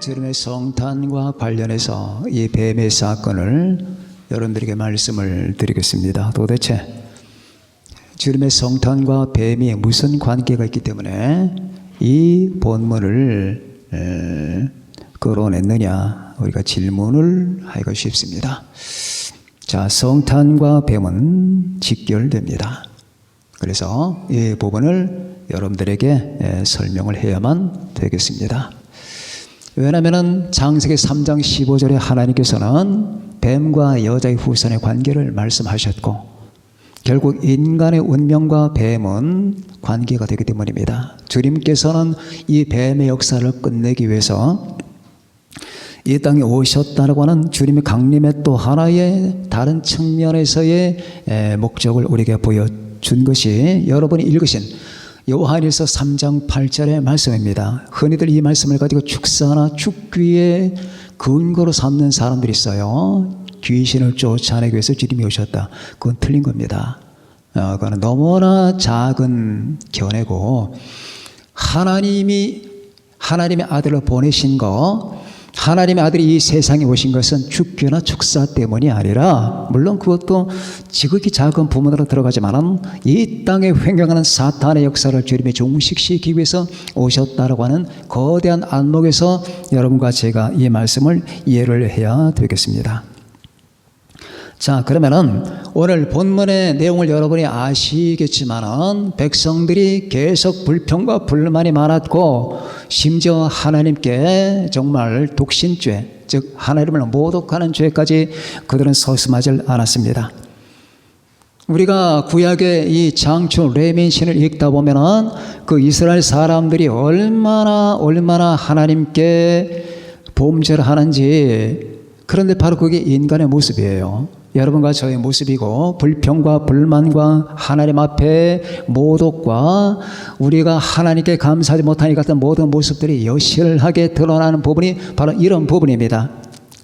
주님의 성탄과 관련해서 이 뱀의 사건을 여러분들에게 말씀을 드리겠습니다. 도대체 주님의 성탄과 뱀이 무슨 관계가 있기 때문에 이 본문을 끌어냈느냐, 우리가 질문을 하기가 쉽습니다. 자, 성탄과 뱀은 직결됩니다. 그래서 이 부분을 여러분들에게 설명을 해야만 되겠습니다. 왜냐하면 창세기 3장 15절에 하나님께서는 뱀과 여자의 후손의 관계를 말씀하셨고, 결국 인간의 운명과 뱀은 관계가 되기 때문입니다. 주님께서는 이 뱀의 역사를 끝내기 위해서 이 땅에 오셨다라고 하는 주님의 강림의 또 하나의 다른 측면에서의 목적을 우리에게 보여준 것이 여러분이 읽으신 요한일서 3장 8절의 말씀입니다. 흔히들 이 말씀을 가지고 축사나 축귀의 근거로 삼는 사람들이 있어요. 귀신을 쫓아내기 위해서 주님이 오셨다. 그건 틀린 겁니다. 그건 너무나 작은 견해고, 하나님의 아들을 보내신 거, 하나님의 아들이 이 세상에 오신 것은 축규나 축사 때문이 아니라, 물론 그것도 지극히 작은 부분으로 들어가지만 이 땅에 횡행하는 사탄의 역사를 주님이 종식시키기 위해서 오셨다라고 하는 거대한 안목에서 여러분과 제가 이 말씀을 이해를 해야 되겠습니다. 자, 그러면은 오늘 본문의 내용을 여러분이 아시겠지만은 백성들이 계속 불평과 불만이 많았고, 심지어 하나님께 정말 독신죄, 즉 하나님을 모독하는 죄까지 그들은 서슴하지 않았습니다. 우리가 구약의 이 장초 레민신을 읽다 보면은 그 이스라엘 사람들이 얼마나 하나님께 범죄를 하는지, 그런데 바로 그게 인간의 모습이에요. 여러분과 저의 모습이고, 불평과 불만과 하나님 앞에 모독과 우리가 하나님께 감사하지 못하니 같은 모든 모습들이 여실하게 드러나는 부분이 바로 이런 부분입니다.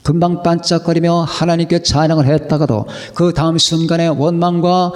금방 반짝거리며 하나님께 찬양을 했다가도 그 다음 순간에 원망과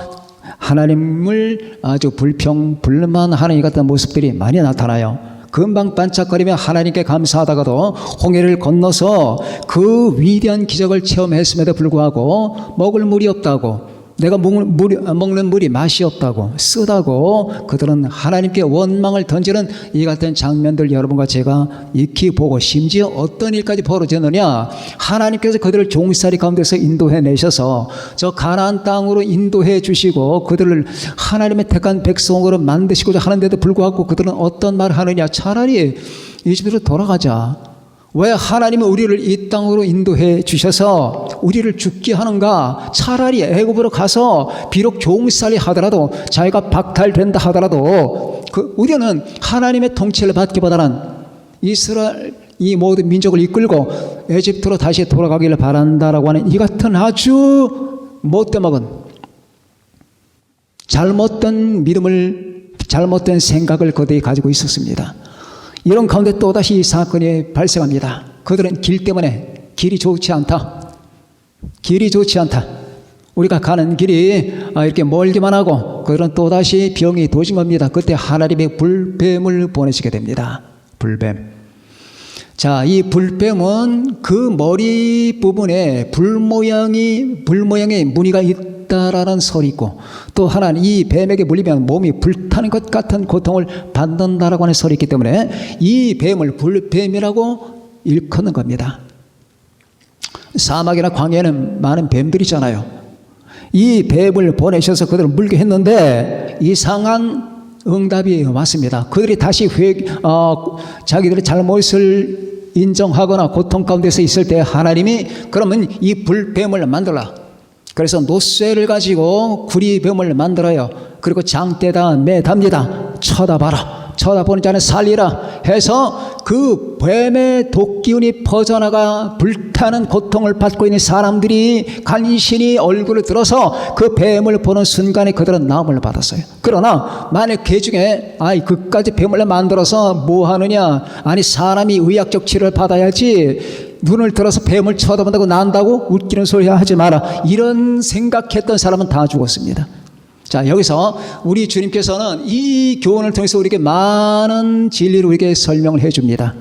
하나님을 아주 불만하는 이 같은 모습들이 많이 나타나요. 금방 반짝거리며 하나님께 감사하다가도 홍해를 건너서 그 위대한 기적을 체험했음에도 불구하고 먹을 물이 없다고, 내가 먹는 물이 맛이 없다고, 쓰다고 그들은 하나님께 원망을 던지는 이 같은 장면들 여러분과 제가 익히 보고, 심지어 어떤 일까지 벌어졌느냐, 하나님께서 그들을 종살이 가운데서 인도해 내셔서 저 가나안 땅으로 인도해 주시고 그들을 하나님의 택한 백성으로 만드시고자 하는데도 불구하고 그들은 어떤 말을 하느냐, 차라리 이집트로 돌아가자. 왜 하나님은 우리를 이 땅으로 인도해 주셔서 우리를 죽게 하는가? 차라리 애굽으로 가서 비록 종살이 하더라도, 자기가 박탈된다 하더라도 우리는 하나님의 통치를 받기보다는 이스라엘 이 모든 민족을 이끌고 에집트로 다시 돌아가기를 바란다라고 하는 이 같은 아주 못돼 먹은 잘못된 믿음을, 잘못된 생각을 그들이 가지고 있었습니다. 이런 가운데 또다시 이 사건이 발생합니다. 그들은 길 때문에 길이 좋지 않다. 우리가 가는 길이 이렇게 멀기만 하고, 그들은 또다시 병이 도진 겁니다. 그때 하나님의 불뱀을 보내시게 됩니다. 불뱀. 자, 이 불뱀은 그 머리 부분에 불 모양의 무늬가 있다라는 설이 있고, 또 하나는 이 뱀에게 물리면 몸이 불타는 것 같은 고통을 받는다라고 하는 설이 있기 때문에 이 뱀을 불뱀이라고 일컫는 겁니다. 사막이나 광야에는 많은 뱀들이 있잖아요. 이 뱀을 보내셔서 그들을 물게 했는데 이상한 응답이 왔습니다. 그들이 다시 자기들의 잘못을 인정하거나 고통 가운데서 있을 때 하나님이 그러면 이 불뱀을 만들라. 그래서 노쇠를 가지고 구리뱀을 만들어요. 그리고 장대에다 매답니다. 쳐다보는 자는 살리라 해서 그 뱀의 독기운이 퍼져나가 불타는 고통을 받고 있는 사람들이 간신히 얼굴을 들어서 그 뱀을 보는 순간에 그들은 나음을 받았어요. 그러나 만약 그 중에 그까지 뱀을 만들어서 뭐 하느냐, 아니 사람이 의학적 치료를 받아야지 눈을 들어서 뱀을 쳐다본다고 난다고 웃기는 소리 하지 마라, 이런 생각했던 사람은 다 죽었습니다. 자, 여기서 우리 주님께서는 이 교훈을 통해서 우리에게 많은 진리를 우리에게 설명을 해줍니다.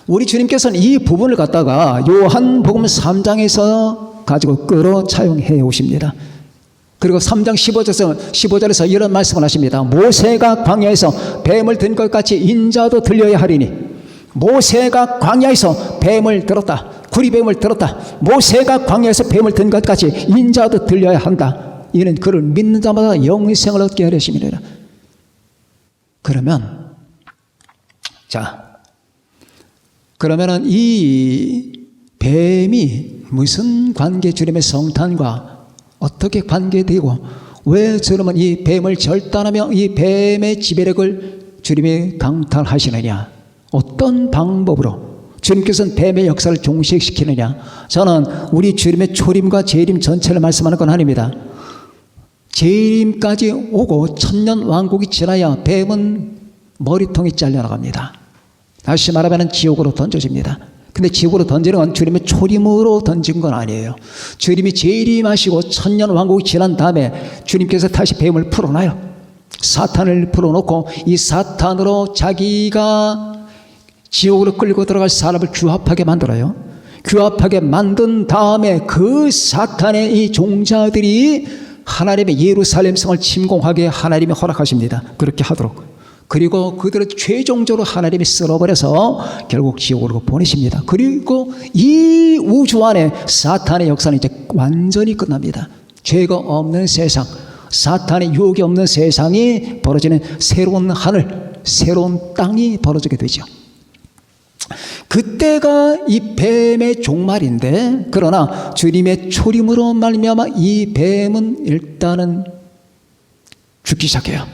우리 주님께서는 이 부분을 갖다가 요한복음 3장에서 가지고 끌어 차용해 오십니다. 그리고 3장 15절에서 이런 말씀을 하십니다. 모세가 광야에서 뱀을 든 것 같이 인자도 들려야 하리니, 모세가 광야에서 뱀을 들었다, 구리뱀을 들었다, 모세가 광야에서 뱀을 든 것 같이 인자도 들려야 한다. 이는 그를 믿는 자마다 영생을 얻게 하려 하심이니라. 그러면은 이 뱀이 무슨 관계, 주님의 성탄과 어떻게 관계되고, 왜 저러면 이 뱀을 절단하며 이 뱀의 지배력을 주님이 강탈하시느냐, 어떤 방법으로 주님께서는 뱀의 역사를 종식시키느냐. 저는 우리 주님의 초림과 재림 전체를 말씀하는 건 아닙니다. 재림까지 오고 천년 왕국이 지나야 뱀은 머리통이 잘려나갑니다. 다시 말하면 지옥으로 던져집니다. 근데 지옥으로 던지는 건 주님의 초림으로 던진 건 아니에요. 주님이 재림하시고 천년 왕국이 지난 다음에 주님께서 다시 뱀을 풀어놔요. 사탄을 풀어놓고 이 사탄으로 자기가 지옥으로 끌고 들어갈 사람을 규합하게 만들어요. 규합하게 만든 다음에 그 사탄의 이 종자들이 하나님의 예루살렘 성을 침공하게 하나님이 허락하십니다. 그렇게 하도록. 그리고 그들을 최종적으로 하나님이 쓸어버려서 결국 지옥으로 보내십니다. 그리고 이 우주 안에 사탄의 역사는 이제 완전히 끝납니다. 죄가 없는 세상, 사탄의 유혹이 없는 세상이 벌어지는 새로운 하늘, 새로운 땅이 벌어지게 되죠. 그때가 이 뱀의 종말인데, 그러나 주님의 초림으로 말미암아 이 뱀은 일단은 죽기 시작해요.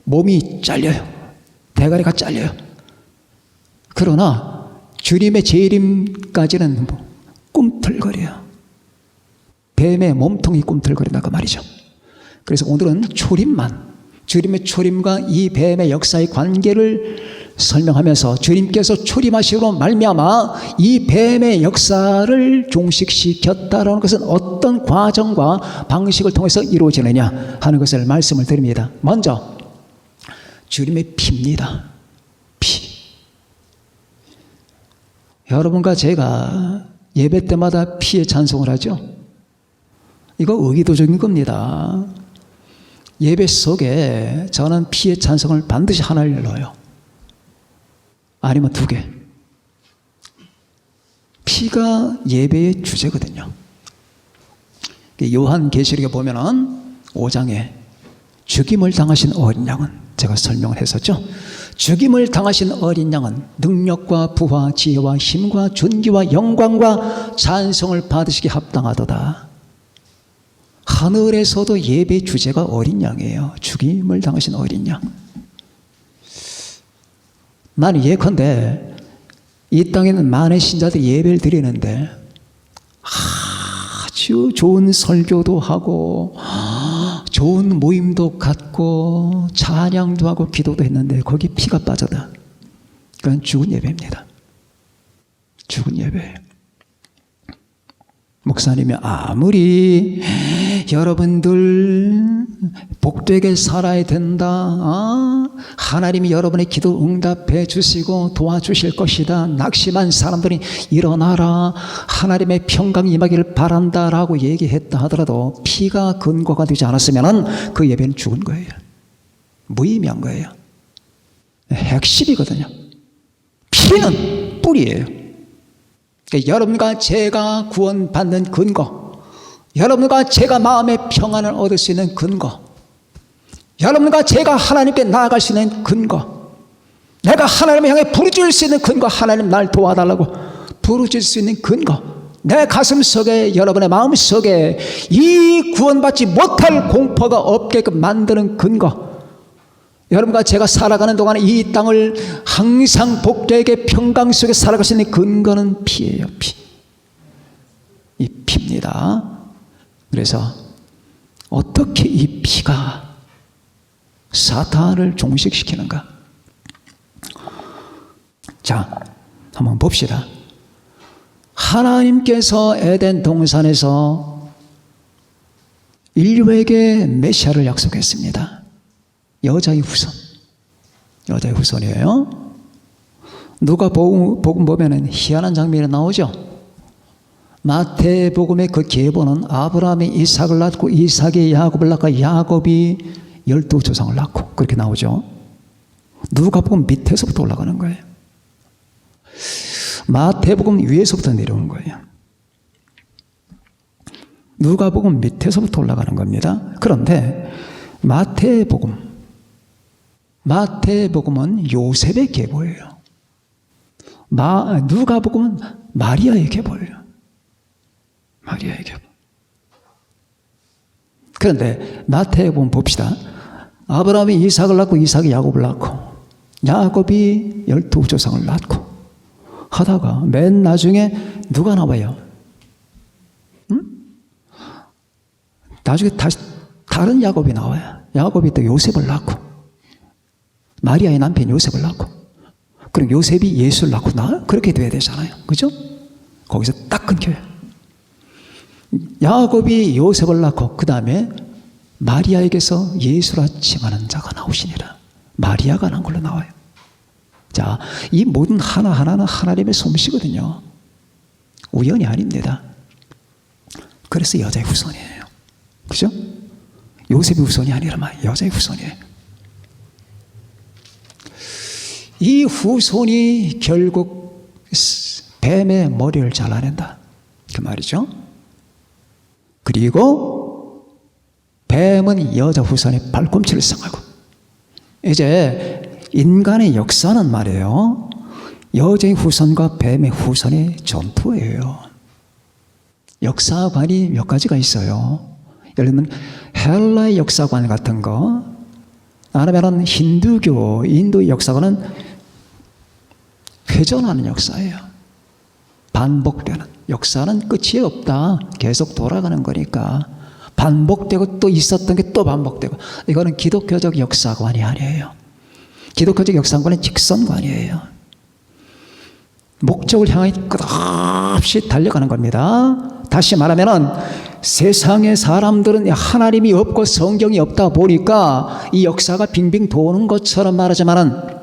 몸이 잘려요. 대가리가 잘려요. 그러나 주님의 재림까지는 꿈틀거려요. 뱀의 몸통이 꿈틀거린다 그 말이죠. 그래서 오늘은 초림만, 주님의 초림과 이 뱀의 역사의 관계를 설명하면서 주님께서 초림하시고 말미암아 이 뱀의 역사를 종식시켰다라는 것은 어떤 과정과 방식을 통해서 이루어지느냐 하는 것을 말씀을 드립니다. 먼저 주님의 피입니다. 피. 여러분과 제가 예배 때마다 피의 찬송을 하죠. 이거 의도적인 겁니다. 예배 속에 저는 피의 찬송을 반드시 하나를 넣어요. 아니면 2개. 피가 예배의 주제거든요. 요한계시록에 보면은 5장에 죽임을 당하신 어린 양은, 제가 설명을 했었죠. 죽임을 당하신 어린 양은 능력과 부와 지혜와 힘과 존귀와 영광과 찬송을 받으시기 합당하도다. 하늘에서도 예배 주제가 어린 양이에요. 죽임을 당하신 어린 양. 나는 예컨대 이 땅에 있는 많은 신자들이 예배를 드리는데 아주 좋은 설교도 하고 좋은 모임도 갖고 찬양도 하고 기도도 했는데 거기 피가 빠져다. 그건 죽은 예배입니다. 죽은 예배예요. 목사님이 아무리 여러분들 복되게 살아야 된다, 하나님이 여러분의 기도 응답해 주시고 도와주실 것이다, 낙심한 사람들이 일어나라, 하나님의 평강이 임하기를 바란다라고 얘기했다 하더라도 피가 근거가 되지 않았으면 그 예배는 죽은 거예요. 무의미한 거예요. 핵심이거든요. 피는 뿌리예요. 그러니까 여러분과 제가 구원받는 근거, 여러분과 제가 마음의 평안을 얻을 수 있는 근거, 여러분과 제가 하나님께 나아갈 수 있는 근거, 내가 하나님을 향해 부르짖을 수 있는 근거, 하나님 날 도와달라고 부르짖을 수 있는 근거, 내 가슴 속에, 여러분의 마음 속에 이 구원받지 못할 공포가 없게끔 만드는 근거, 여러분과 제가 살아가는 동안에 이 땅을 항상 복되게 평강 속에 살아갈 수 있는 근거는 피예요. 피. 이 피입니다. 그래서 어떻게 이 피가 사탄을 종식시키는가? 자, 한번 봅시다. 하나님께서 에덴 동산에서 인류에게 메시아를 약속했습니다. 여자의 후손. 여자의 후손이에요. 누가복음 보면은 희한한 장면이 나오죠. 마태복음의 그 계보는 아브라함이 이삭을 낳고 이삭이 야곱을 낳고 야곱이 12조상을 낳고 그렇게 나오죠. 누가복음 밑에서부터 올라가는 거예요. 마태복음 위에서부터 내려오는 거예요. 누가복음 밑에서부터 올라가는 겁니다. 그런데 마태복음은 요셉의 계보예요. 누가복음은 마리아의 계보예요. 마리아의 계보. 그런데 마태복음 봅시다. 아브라함이 이삭을 낳고 이삭이 야곱을 낳고 야곱이 12조상을 낳고 하다가 맨 나중에 누가 나와요? 나중에 다시 다른 야곱이 나와요. 야곱이 또 요셉을 낳고 마리아의 남편 요셉을 낳고 그리고 요셉이 예수를 낳고 그렇게 돼야 되잖아요. 그죠? 거기서 딱 끊겨요. 야곱이 요셉을 낳고 그 다음에 마리아에게서 예수라 칭하는 자가 나오시니라. 마리아가 난 걸로 나와요. 자, 이 모든 하나하나는 하나님의 솜씨거든요. 우연이 아닙니다. 그래서 여자의 후손이에요. 그죠? 요셉의 후손이 아니라 여자의 후손이에요. 이 후손이 결국 뱀의 머리를 잘라낸다. 그 말이죠. 그리고 뱀은 여자 후손의 발꿈치를 상하고 이제 인간의 역사는 말이에요. 여자의 후손과 뱀의 후손의 전투예요. 역사관이 몇 가지가 있어요. 예를 들면 헬라의 역사관 같은 거 아니면 힌두교, 인도의 역사관은 회전하는 역사예요. 반복되는 역사는 끝이 없다. 계속 돌아가는 거니까 반복되고 또 있었던 게 또 반복되고 이거는 기독교적 역사관이 아니에요. 기독교적 역사관은 직선관이에요. 목적을 향해 끝없이 달려가는 겁니다. 다시 말하면은 세상의 사람들은 하나님이 없고 성경이 없다 보니까 이 역사가 빙빙 도는 것처럼 말하지만은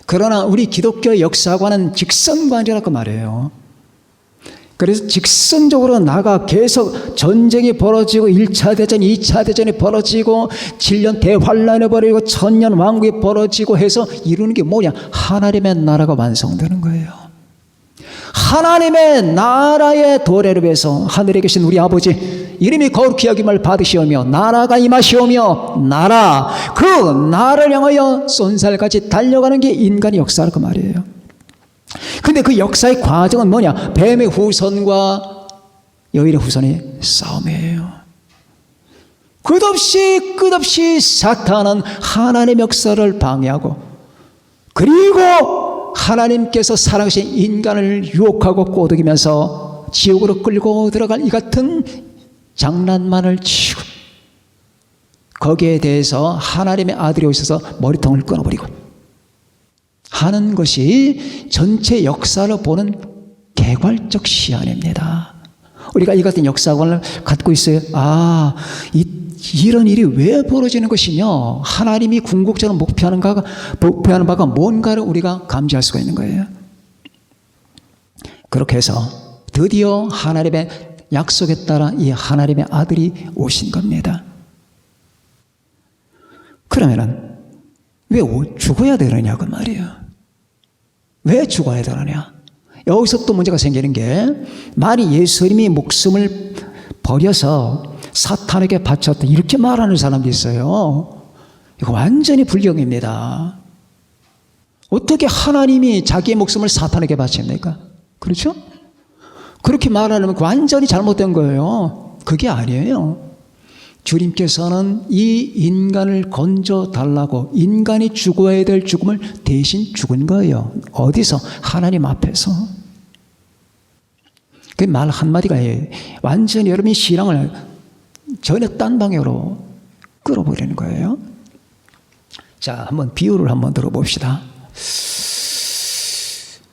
그러나 우리 기독교 역사관은 직선관이라고 말해요. 그래서 직선적으로 나가 계속 전쟁이 벌어지고 1차 대전, 2차 대전이 벌어지고 7년 대환란이 벌어지고 1000년 왕국이 벌어지고 해서 이루는 게 뭐냐? 하나님의 나라가 완성되는 거예요. 하나님의 나라의 도래를 위해서 하늘에 계신 우리 아버지 이름이 거룩히 여김을 받으시오며 나라가 임하시오며 그 나라를 향하여 쏜살같이 달려가는 게 인간의 역사라고 말이에요. 근데 그 역사의 과정은 뭐냐? 뱀의 후손과 여인의 후손의 싸움이에요. 끝없이 사탄은 하나님의 역사를 방해하고 그리고 하나님께서 사랑하신 인간을 유혹하고 꼬드기면서 지옥으로 끌고 들어갈 이 같은 장난만을 치고 거기에 대해서 하나님의 아들이 오셔서 머리통을 끊어버리고 하는 것이 전체 역사를 보는 개괄적 시안입니다. 우리가 이 같은 역사관을 갖고 있어요. 이런 일이 왜 벌어지는 것이며 하나님이 궁극적으로 목표하는 바가 뭔가를 우리가 감지할 수가 있는 거예요. 그렇게 해서 드디어 하나님의 약속에 따라 이 하나님의 아들이 오신 겁니다. 그러면은 왜 죽어야 되느냐고 말이에요. 왜 죽어야 되느냐? 여기서 또 문제가 생기는 게 만약 예수님이 목숨을 버려서 사탄에게 바쳤다 이렇게 말하는 사람도 있어요. 이거 완전히 불경입니다. 어떻게 하나님이 자기의 목숨을 사탄에게 바칩니까? 그렇죠? 그렇게 말하면 완전히 잘못된 거예요. 그게 아니에요. 주님께서는 이 인간을 건져달라고 인간이 죽어야 될 죽음을 대신 죽은 거예요. 어디서? 하나님 앞에서. 그 말 한마디가 완전히 여러분이 신앙을 전혀 딴 방향으로 끌어버리는 거예요. 자, 한번 비유를 한번 들어봅시다.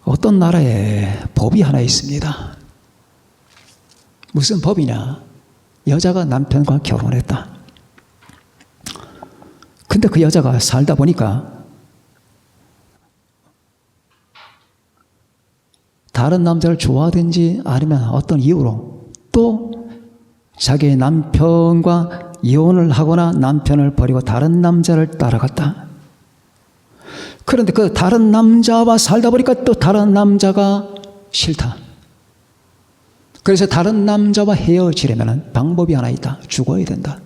어떤 나라에 법이 하나 있습니다. 무슨 법이냐? 여자가 남편과 결혼했다. 근데 그 여자가 살다 보니까 다른 남자를 좋아하든지 아니면 어떤 이유로 또 자기의 남편과 이혼을 하거나 남편을 버리고 다른 남자를 따라갔다. 그런데 그 다른 남자와 살다 보니까 또 다른 남자가 싫다. 그래서 다른 남자와 헤어지려면 방법이 하나 있다. 죽어야 된다.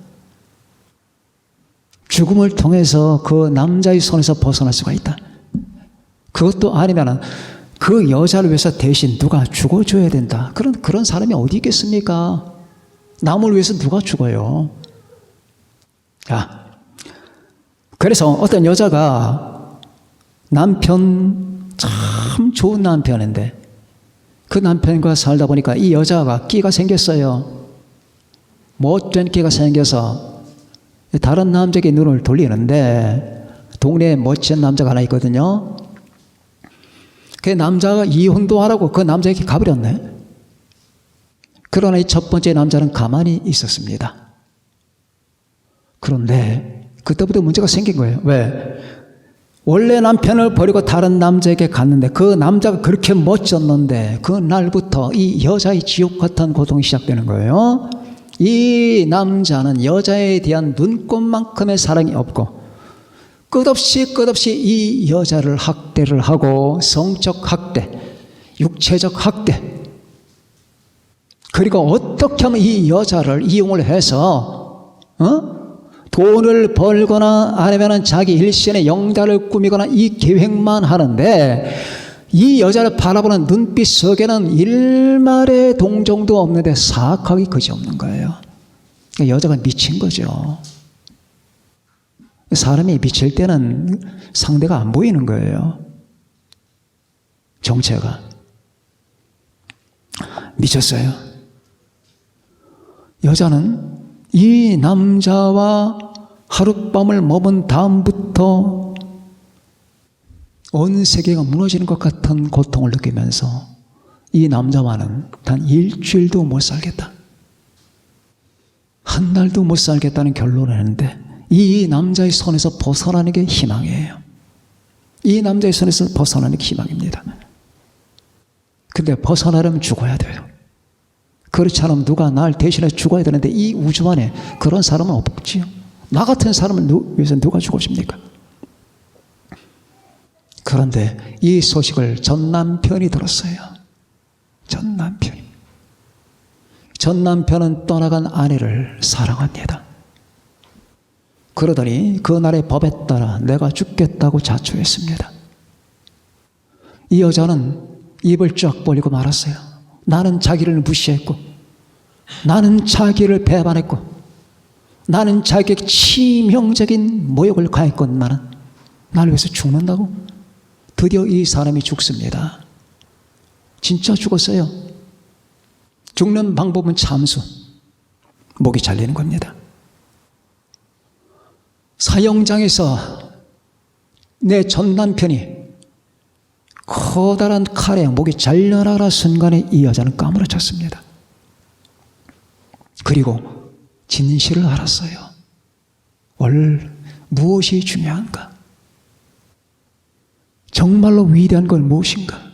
죽음을 통해서 그 남자의 손에서 벗어날 수가 있다. 그것도 아니면 그 여자를 위해서 대신 누가 죽어줘야 된다. 그런 사람이 어디 있겠습니까? 남을 위해서 누가 죽어요? 자, 그래서 어떤 여자가 남편, 참 좋은 남편인데 그 남편과 살다 보니까 이 여자가 끼가 생겼어요. 못된 끼가 생겨서 다른 남자에게 눈을 돌리는데 동네에 멋진 남자가 하나 있거든요. 그 남자가 이혼도 안 하고 그 남자에게 가버렸네. 그러나 이 첫 번째 남자는 가만히 있었습니다. 그런데 그때부터 문제가 생긴 거예요. 왜? 원래 남편을 버리고 다른 남자에게 갔는데 그 남자가 그렇게 멋졌는데 그 날부터 이 여자의 지옥 같은 고통이 시작되는 거예요. 이 남자는 여자에 대한 눈꽃만큼의 사랑이 없고 끝없이 이 여자를 학대를 하고 성적 학대, 육체적 학대, 그리고 어떻게 하면 이 여자를 이용을 해서 돈을 벌거나 아니면 자기 일신의 영달을 꾸미거나 이 계획만 하는데 이 여자를 바라보는 눈빛 속에는 일말의 동정도 없는데 사악하기 그지없는 거예요. 여자가 미친 거죠. 사람이 미칠 때는 상대가 안 보이는 거예요. 정체가. 미쳤어요. 여자는 이 남자와 하룻밤을 머문 다음부터 온 세계가 무너지는 것 같은 고통을 느끼면서 이 남자와는 단 일주일도 못 살겠다. 한 달도 못 살겠다는 결론을 했는데 이 남자의 손에서 벗어나는 게 희망이에요. 이 남자의 손에서 벗어나는 게 희망입니다. 근데 벗어나려면 죽어야 돼요. 그렇지 않으면 누가 날 대신해 죽어야 되는데 이 우주 안에 그런 사람은 없지요. 나 같은 사람을 위해서 누가 죽어줍니까? 그런데 이 소식을 전 남편이 들었어요. 전 남편은 떠나간 아내를 사랑합니다. 그러더니 그날의 법에 따라 내가 죽겠다고 자초했습니다. 이 여자는 입을 쫙 벌리고 말았어요. 나는 자기를 무시했고, 나는 자기를 배반했고, 나는 자기에게 치명적인 모욕을 가했건만은 나를 위해서 죽는다고? 드디어 이 사람이 죽습니다. 진짜 죽었어요. 죽는 방법은 참수, 목이 잘리는 겁니다. 사형장에서 내 전 남편이 커다란 칼에 목이 잘려나가는 순간에 이 여자는 까무러쳤습니다. 그리고 진실을 알았어요. 무엇이 중요한가? 정말로 위대한 건 무엇인가?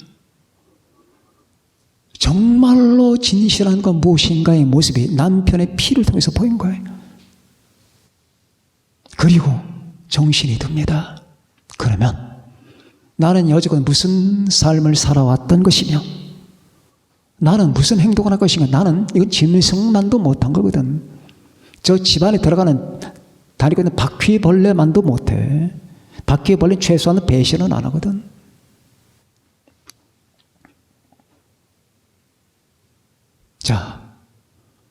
정말로 진실한 건 무엇인가의 모습이 남편의 피를 통해서 보인 거예요. 그리고 정신이 듭니다. 그러면 나는 여지껏 무슨 삶을 살아왔던 것이며 나는 무슨 행동을 할 것인가? 나는 이건 짐승만도 못한 거거든. 저 집안에 들어가는 다니고 있는 바퀴벌레만도 못해. 바퀴벌레는 최소한 배신은 안 하거든. 자,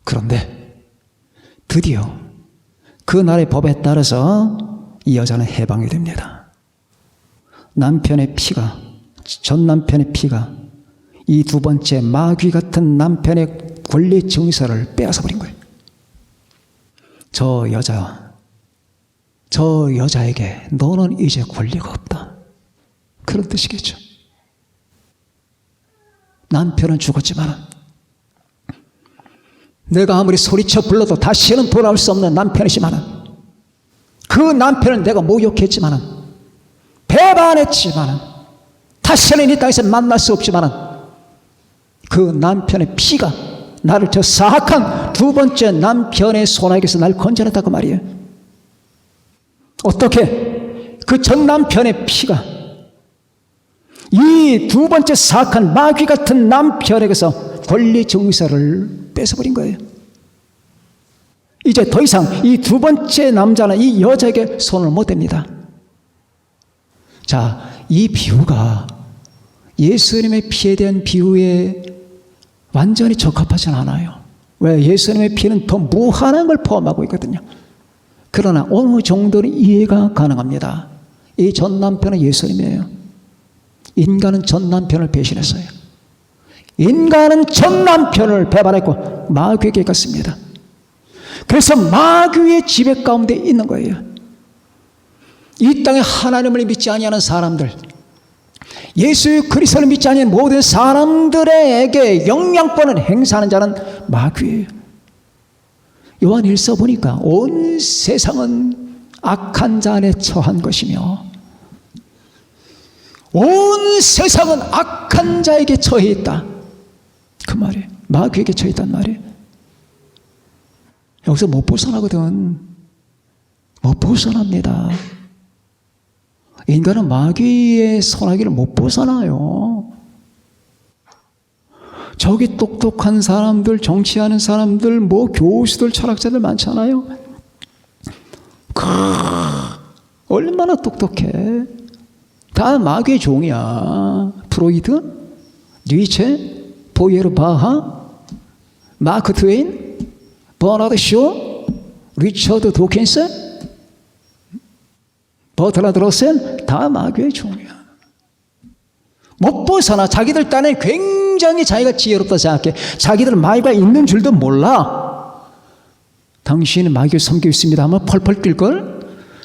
그런데 드디어 그날의 법에 따라서 이 여자는 해방이 됩니다. 남편의 피가, 전 남편의 피가 이 두 번째 마귀 같은 남편의 권리 증서를 빼앗아버린 거예요. 저 여자에게 너는 이제 권리가 없다. 그런 뜻이겠죠. 남편은 죽었지만 내가 아무리 소리쳐 불러도 다시는 돌아올 수 없는 남편이지만 그 남편을 내가 모욕했지만 배반했지만 다시는 이 땅에서 만날 수 없지만 그 남편의 피가 나를 저 사악한 두 번째 남편의 손아귀에서 날 건져냈다고 말이에요. 어떻게? 그 전 남편의 피가 이 두 번째 사악한 마귀 같은 남편에게서 권리 정의사를 뺏어버린 거예요. 이제 더 이상 이 두 번째 남자는 이 여자에게 손을 못 댑니다. 자, 이 비유가 예수님의 피에 대한 비유에 완전히 적합하지는 않아요. 왜? 예수님의 피는 더 무한한 걸 포함하고 있거든요. 그러나 어느 정도는 이해가 가능합니다. 이 전 남편은 예수님이에요. 인간은 전 남편을 배신했어요. 인간은 전 남편을 배반했고 마귀에게 갔습니다. 그래서 마귀의 지배 가운데 있는 거예요. 이 땅에 하나님을 믿지 아니하는 사람들, 예수 그리스도를 믿지 아니하는 모든 사람들에게 영향권을 행사하는 자는 마귀예요. 요한 1서 보니까 온 세상은 악한 자 안에 처한 것이며 온 세상은 악한 자에게 처해 있다. 그 말이에요. 마귀에게 처해 있단 말이에요. 여기서 못 벗어나거든. 못 벗어납니다. 인간은 마귀의 손아귀를 못 벗어나요. 저기 똑똑한 사람들, 정치하는 사람들, 뭐 교수들, 철학자들 많잖아요. 얼마나 똑똑해. 다 마귀의 종이야. 프로이드, 니체, 보이에르바하, 마크 트웨인, 버나드 쇼, 리처드 도킨스, 버트라드 러셀, 다 마귀의 종이야. 못 벗어나. 자기들 딴에 굉장히 자기가 지혜롭다 생각해. 자기들 마귀가 있는 줄도 몰라. 당신은 마귀를 섬기고 있습니다 하면 펄펄 뛸걸?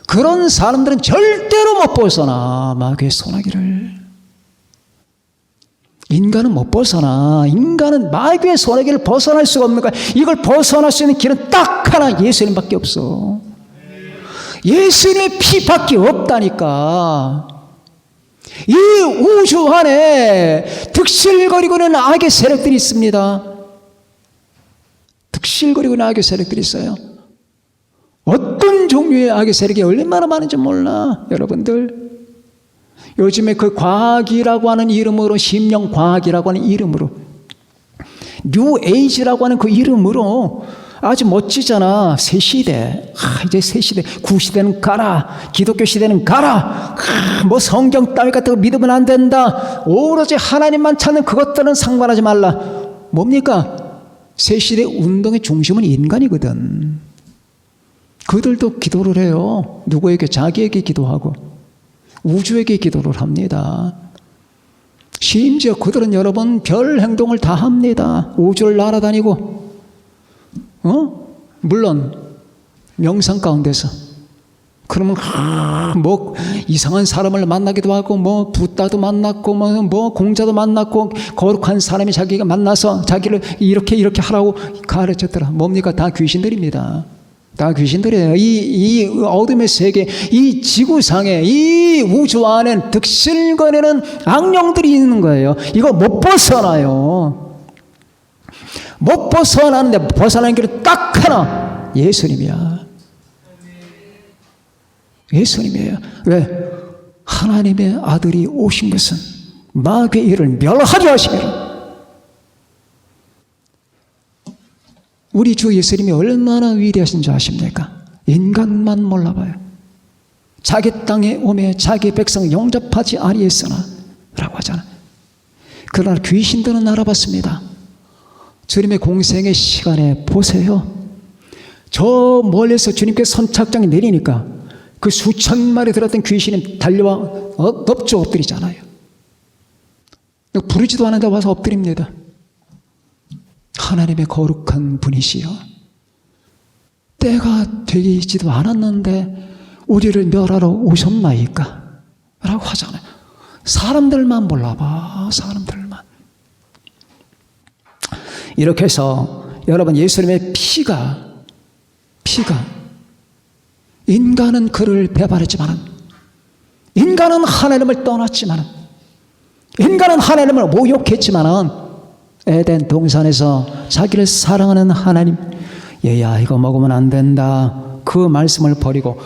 그런 사람들은 절대로 못 벗어나. 마귀의 손아귀를. 인간은 못 벗어나. 인간은 마귀의 손아귀를 벗어날 수가 없는 거야. 이걸 벗어날 수 있는 길은 딱 하나, 예수님밖에 없어. 예수님의 피밖에 없다니까. 이 우주 안에 득실거리고 있는 악의 세력들이 있습니다. 득실거리고 있는 악의 세력들이 있어요. 어떤 종류의 악의 세력이 얼마나 많은지 몰라. 여러분들, 요즘에 그 과학이라고 하는 이름으로, 심령과학이라고 하는 이름으로, 뉴에이지라고 하는 그 이름으로 아주 멋지잖아. 새 시대. 이제 새 시대. 구시대는 가라. 기독교 시대는 가라. 뭐 성경 따위 같은 거 믿으면 안 된다. 오로지 하나님만 찾는 그것들은 상관하지 말라. 뭡니까? 새 시대 운동의 중심은 인간이거든. 그들도 기도를 해요. 누구에게? 자기에게 기도하고 우주에게 기도를 합니다. 심지어 그들은 여러분 별 행동을 다 합니다. 우주를 날아다니고, 물론 명상 가운데서. 그러면 뭐 이상한 사람을 만나기도 하고, 뭐 붓다도 만났고, 뭐 공자도 만났고, 거룩한 사람이 자기가 만나서 자기를 이렇게 하라고 가르쳤더라. 뭡니까? 다 귀신들입니다. 다 귀신들이에요. 이 어둠의 세계, 이 지구상에, 이 우주 안엔 득실거리는 악령들이 있는 거예요. 이거 못 벗어나요. 못 벗어나는데 벗어나는 길은 딱 하나, 예수님이야. 예수님이에요. 왜? 하나님의 아들이 오신 것은 마귀의 일을 멸하게 하시기로. 우리 주 예수님이 얼마나 위대하신 줄 아십니까? 인간만 몰라봐요. 자기 땅에 오매 자기 백성 영접하지 아니했으나 라고 하잖아요. 그러나 귀신들은 알아봤습니다. 주님의 공생의 시간에 보세요. 저 멀리서 주님께 선착장이 내리니까 그 수천 마리 들었던 귀신이 달려와 엎쳐 엎드리잖아요. 부르지도 않는데 와서 엎드립니다. 하나님의 거룩한 분이시여, 때가 되지도 않았는데 우리를 멸하러 오셨나이까? 라고 하잖아요. 사람들만 몰라봐. 사람들만. 이렇게 해서 여러분, 예수님의 피가 인간은 그를 배반했지만, 인간은 하나님을 떠났지만, 인간은 하나님을 모욕했지만, 에덴 동산에서 자기를 사랑하는 하나님, 얘야 이거 먹으면 안 된다, 그 말씀을 버리고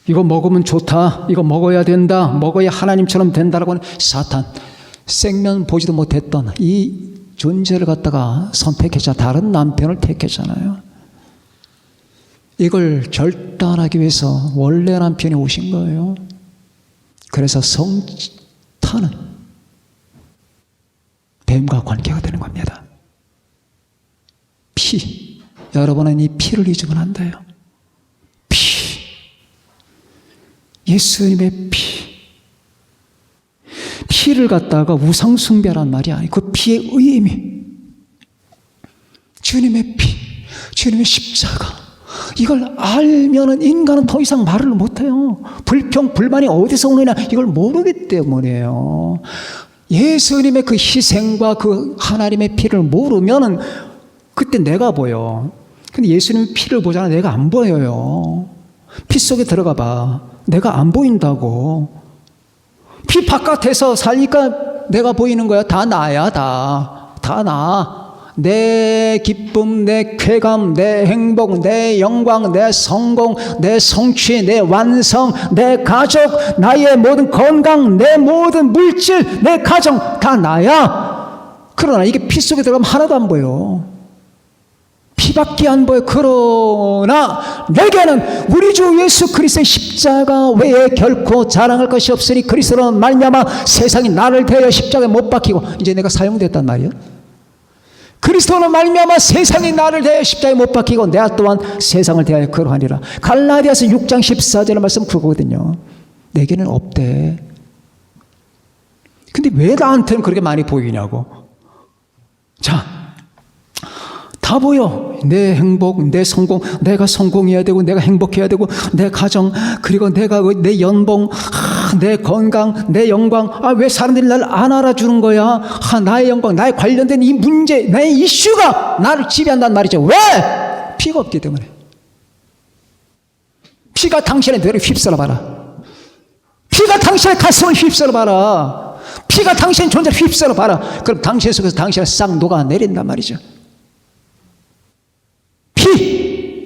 이거 먹으면 좋다, 이거 먹어야 된다, 먹어야 하나님처럼 된다라고 하는 사탄, 생면 보지도 못했던 이 존재를 갖다가 선택했잖아. 다른 남편을 택했잖아요. 이걸 결단하기 위해서 원래 남편이 오신 거예요. 그래서 성탄은 뱀과 관계가 되는 겁니다. 피, 여러분은 이 피를 잊으면 안 돼요. 피, 예수님의 피를 갖다가 우상숭배란 말이 아니고 그 피의 의미, 주님의 피, 주님의 십자가, 이걸 알면은 인간은 더 이상 말을 못해요. 불평, 불만이 어디서 오느냐 이걸 모르기 때문이에요. 예수님의 그 희생과 그 하나님의 피를 모르면은 그때 내가 보여. 근데 예수님의 피를 보잖아. 내가 안 보여요. 피 속에 들어가 봐. 내가 안 보인다고. 피 바깥에서 살니까 내가 보이는 거야. 다 나야, 다 나. 내 기쁨, 내 쾌감, 내 행복, 내 영광, 내 성공, 내 성취, 내 완성, 내 가족, 나의 모든 건강, 내 모든 물질, 내 가정 다 나야. 그러나 이게 피 속에 들어가면 하나도 안 보여. 피밖에 안 보여. 그러나 내게는 우리 주 예수 그리스도의 십자가 외에 결코 자랑할 것이 없으니 그리스도로 말미암아 세상이 나를 대하여 십자가에 못 박히고, 이제 내가 사용됐단 말이야. 그리스도로 말미암아 세상이 나를 대하여 십자가에 못 박히고 내가 또한 세상을 대하여 그러하니라. 갈라디아서 6장 14절의 말씀 그거거든요. 내게는 없대. 근데 왜 나한테는 그렇게 많이 보이냐고. 자, 다 보여. 내 행복, 내 성공, 내가 성공해야 되고 내가 행복해야 되고 내 가정, 그리고 내가 내 연봉, 내 건강, 내 영광. 왜 사람들이 나를 안 알아주는 거야? 나의 영광, 나에 관련된 이 문제, 나의 이슈가 나를 지배한단 말이죠. 왜? 피가 없기 때문에. 피가 당신의 뇌를 휩쓸어 봐라. 피가 당신의 가슴을 휩쓸어 봐라. 피가 당신의 존재를 휩쓸어 봐라. 그럼 당신 속에서 당신을 싹 녹아내린단 말이죠. 피,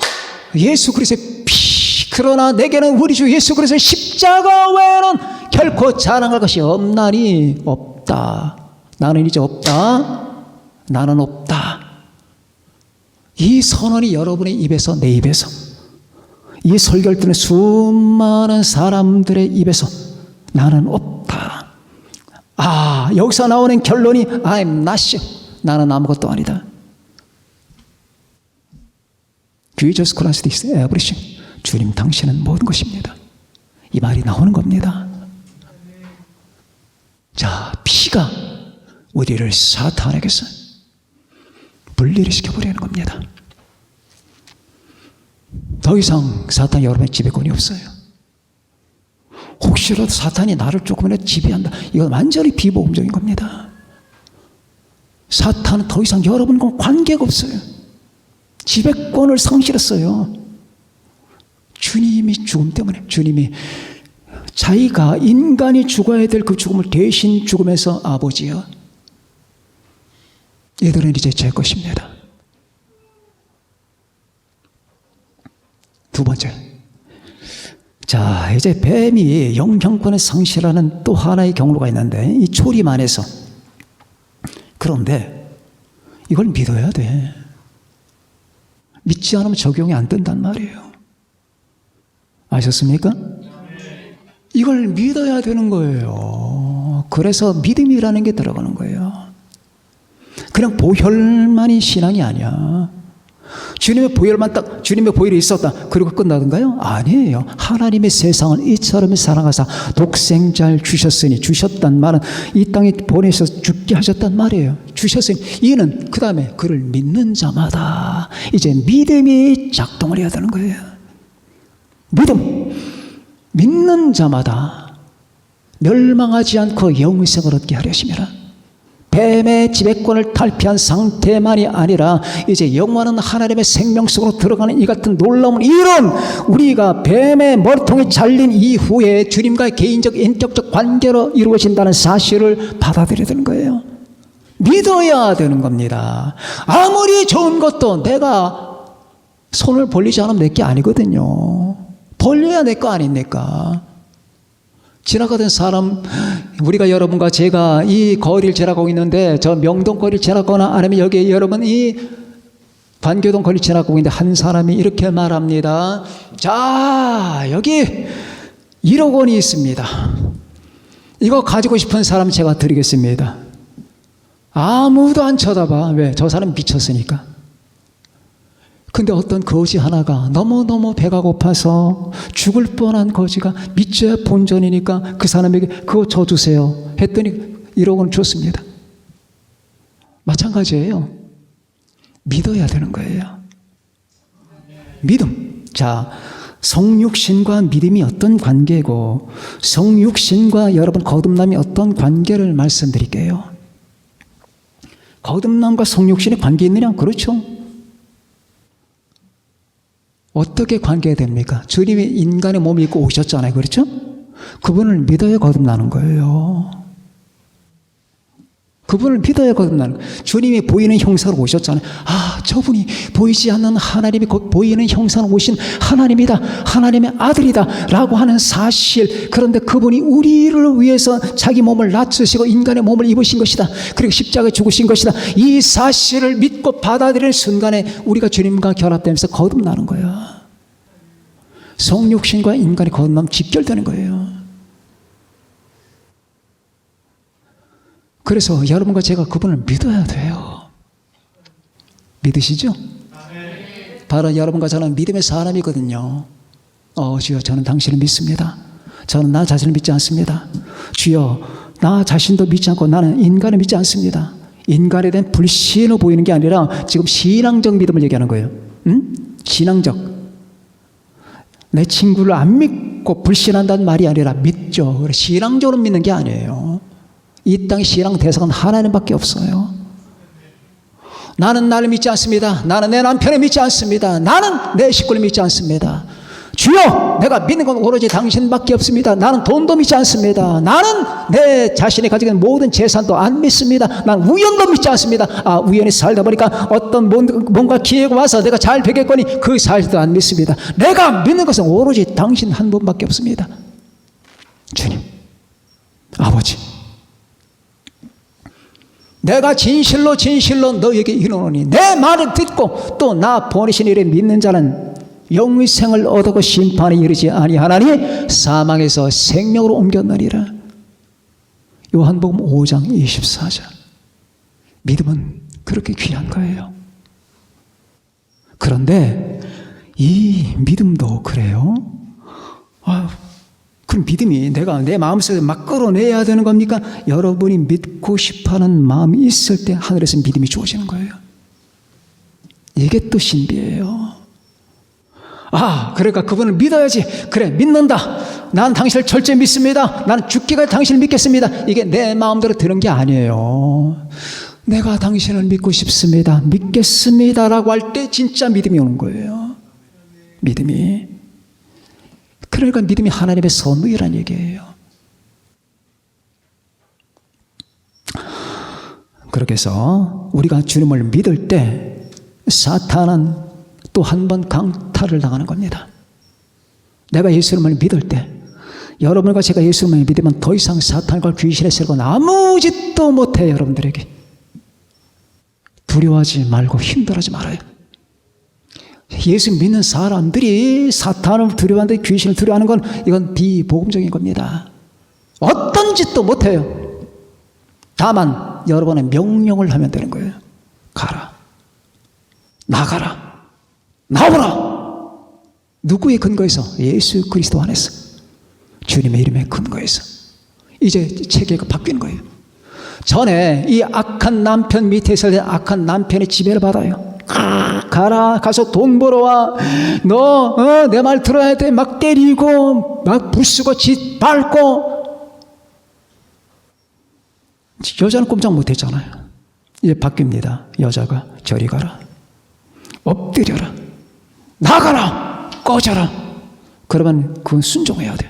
예수 그리스도의 피. 그러나 내게는 우리 주 예수 그리스도의 십자가 외에는 결코 자랑할 것이 없나니 없다. 나는 이제 없다. 나는 없다. 이 선언이 여러분의 입에서, 내 입에서, 이 설교를 듣는 수많은 사람들의 입에서 나는 없다. 여기서 나오는 결론이 I'm nothing. 나는 아무것도 아니다. Jesus Christ is everything. 주님 당신은 모든 것입니다. 이 말이 나오는 겁니다. 자, 피가 우리를 사탄에게서 분리를 시켜버리는 겁니다. 더 이상 사탄이 여러분의 지배권이 없어요. 혹시라도 사탄이 나를 조금이라도 지배한다, 이건 완전히 비복음적인 겁니다. 사탄은 더 이상 여러분과 관계가 없어요. 지배권을 상실했어요. 주님이 죽음 때문에, 주님이 자기가 인간이 죽어야 될 그 죽음을 대신 죽으면서 아버지여, 얘들은 이제 제 것입니다. 두 번째, 자, 이제 뱀이 영향권을 상실하는 또 하나의 경로가 있는데, 이 초림 안에서. 그런데 이걸 믿어야 돼. 믿지 않으면 적용이 안 된단 말이에요. 아셨습니까? 이걸 믿어야 되는 거예요. 그래서 믿음이라는 게 들어가는 거예요. 그냥 보혈만이 신앙이 아니야. 주님의 보혈만 딱, 주님의 보혈이 있었다 그리고 끝나던가요? 아니에요. 하나님의 세상을 이처럼 사랑하사 독생자를 주셨으니, 주셨단 말은 이 땅에 보내셔서 죽게 하셨단 말이에요. 주셨으니, 이는 그 다음에 그를 믿는 자마다 이제 믿음이 작동을 해야 되는 거예요. 믿는 자마다 멸망하지 않고 영생을 얻게 하려심이라. 뱀의 지배권을 탈피한 상태만이 아니라 이제 영원한 하나님의 생명 속으로 들어가는 이 같은 놀라운 일은, 우리가 뱀의 머리통이 잘린 이후에 주님과의 개인적 인격적 관계로 이루어진다는 사실을 받아들여야 되는 거예요. 믿어야 되는 겁니다. 아무리 좋은 것도 내가 손을 벌리지 않으면 내 게 아니거든요. 벌려야 내 거 아닙니까? 지나가던 사람, 우리가 여러분과 제가 이 거리를 지나가고 있는데, 저 명동 거리를 지나가거나 아니면 여기 여러분 이 반교동 거리를 지나가고 있는데 한 사람이 이렇게 말합니다. 자, 여기 1억 원이 있습니다. 이거 가지고 싶은 사람 제가 드리겠습니다. 아무도 안 쳐다봐. 왜? 저 사람 미쳤으니까. 근데 어떤 거지 하나가 너무너무 배가 고파서 죽을 뻔한 거지가 믿져야 본전이니까 그 사람에게 그거 줘주세요 했더니 1억 원 줬습니다. 마찬가지예요. 믿어야 되는 거예요. 믿음. 자, 성육신과 믿음이 어떤 관계고 성육신과 여러분 거듭남이 어떤 관계를 말씀드릴게요. 거듭남과 성육신이 관계 있느냐? 그렇죠. 어떻게 관계됩니까? 주님이 인간의 몸을 입고 오셨잖아요. 그렇죠? 그분을 믿어야 거듭나는 거예요. 그분을 믿어야 거듭나는 거예요. 주님이 보이는 형상으로 오셨잖아요. 아, 저분이 보이지 않는 하나님이 곧 보이는 형상으로 오신 하나님이다. 하나님의 아들이다. 라고 하는 사실. 그런데 그분이 우리를 위해서 자기 몸을 낮추시고 인간의 몸을 입으신 것이다. 그리고 십자가에 죽으신 것이다. 이 사실을 믿고 받아들이는 순간에 우리가 주님과 결합되면서 거듭나는 거야. 성육신과 인간의 거듭남 직결되는 거예요. 그래서 여러분과 제가 그분을 믿어야 돼요. 믿으시죠? 바로 여러분과 저는 믿음의 사람이거든요. 주여, 저는 당신을 믿습니다. 저는 나 자신을 믿지 않습니다. 주여, 나 자신도 믿지 않고 나는 인간을 믿지 않습니다. 인간에 대한 불신으로 보이는 게 아니라 지금 신앙적 믿음을 얘기하는 거예요. 신앙적. 내 친구를 안 믿고 불신한다는 말이 아니라 믿죠. 신앙적으로 믿는 게 아니에요. 이 땅의 신앙 대상은 하나님밖에 없어요. 나는 나를 믿지 않습니다. 나는 내 남편을 믿지 않습니다. 나는 내 식구를 믿지 않습니다. 주여, 내가 믿는 건 오로지 당신밖에 없습니다. 나는 돈도 믿지 않습니다. 나는 내 자신이 가지고 있는 모든 재산도 안 믿습니다. 난 우연도 믿지 않습니다. 우연히 살다 보니까 어떤 뭔가 기회가 와서 내가 잘 되겠거니 그 사실도 안 믿습니다. 내가 믿는 것은 오로지 당신 한 분밖에 없습니다. 주님, 아버지, 내가 진실로 너에게 이르노니 내 말을 듣고 또 나 보내신 이를 믿는 자는 영생을 얻고 심판에 이르지 아니하나니 사망에서 생명으로 옮겼느니라. 요한복음 5장 24절. 믿음은 그렇게 귀한 거예요. 그런데 이 믿음도 그래요. 그럼 믿음이 내가 내 마음속에 막 끌어내야 되는 겁니까? 여러분이 믿고 싶어하는 마음이 있을 때 하늘에서 믿음이 주어지는 거예요. 이게 또 신비예요. 그러니까 그분을 믿어야지. 그래, 믿는다. 난 당신을 철저히 믿습니다. 나는 죽기까지 당신을 믿겠습니다. 이게 내 마음대로 드는 게 아니에요. 내가 당신을 믿고 싶습니다. 믿겠습니다라고 할 때 진짜 믿음이 오는 거예요. 믿음이. 그러니까 믿음이 하나님의 선물이라는 얘기예요. 그렇게 해서 우리가 주님을 믿을 때 사탄은 또 한 번 강탈을 당하는 겁니다. 내가 예수님을 믿을 때, 여러분과 제가 예수님을 믿으면 더 이상 사탄과 귀신의 세력은 아무 짓도 못해요. 여러분들에게 두려워하지 말고 힘들어하지 말아요. 예수 믿는 사람들이 사탄을 두려워하는데 귀신을 두려워하는 건 이건 비복음적인 겁니다. 어떤 짓도 못해요. 다만 여러분의 명령을 하면 되는 거예요. 가라, 나가라, 나오라. 누구의 근거에서? 예수 그리스도 안에서, 주님의 이름의 근거에서. 이제 체계가 바뀌는 거예요. 전에 이 악한 남편 밑에 있을 때 악한 남편의 지배를 받아요. 가라, 가서 돈 벌어와. 너 내 말 들어야 돼. 막 때리고 막 부수고 짓밟고. 여자는 꼼짝 못했잖아요. 이제 바뀝니다. 여자가 저리 가라, 엎드려라, 나가라, 꺼져라. 그러면 그건 순종해야 돼.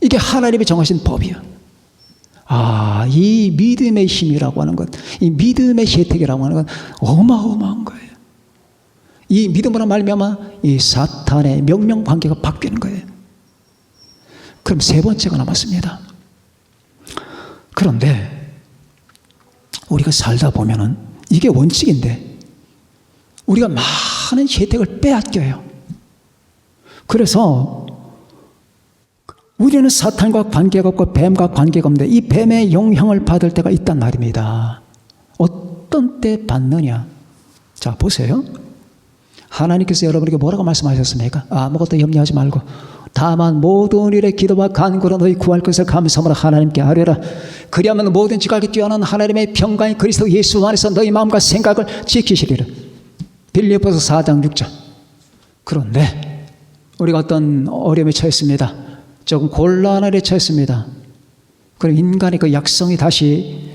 이게 하나님이 정하신 법이야. 이 믿음의 힘이라고 하는 것, 이 믿음의 혜택이라고 하는 건 어마어마한 거예요. 이 믿음으로 말미암아 이 사탄의 명령관계가 바뀌는 거예요. 그럼 세 번째가 남았습니다. 그런데 우리가 살다 보면은 이게 원칙인데 우리가 많은 혜택을 빼앗겨요. 그래서 우리는 사탄과 관계가 없고 뱀과 관계가 없는데 이 뱀의 영향을 받을 때가 있단 말입니다. 어떤 때 받느냐? 자, 보세요. 하나님께서 여러분에게 뭐라고 말씀하셨습니까? 아무것도 염려하지 말고 다만 모든 일에 기도와 간구로 너희 구할 것을 감사함으로 하나님께 아뢰라. 그리하면 모든 지각에 뛰어난 하나님의 평강이 그리스도 예수 안에서 너희 마음과 생각을 지키시리라. 빌립보서 4장 6절. 그런데 우리가 어떤 어려움에 처했습니다. 조금 곤란에 처했습니다. 그럼 인간의 그 약성이 다시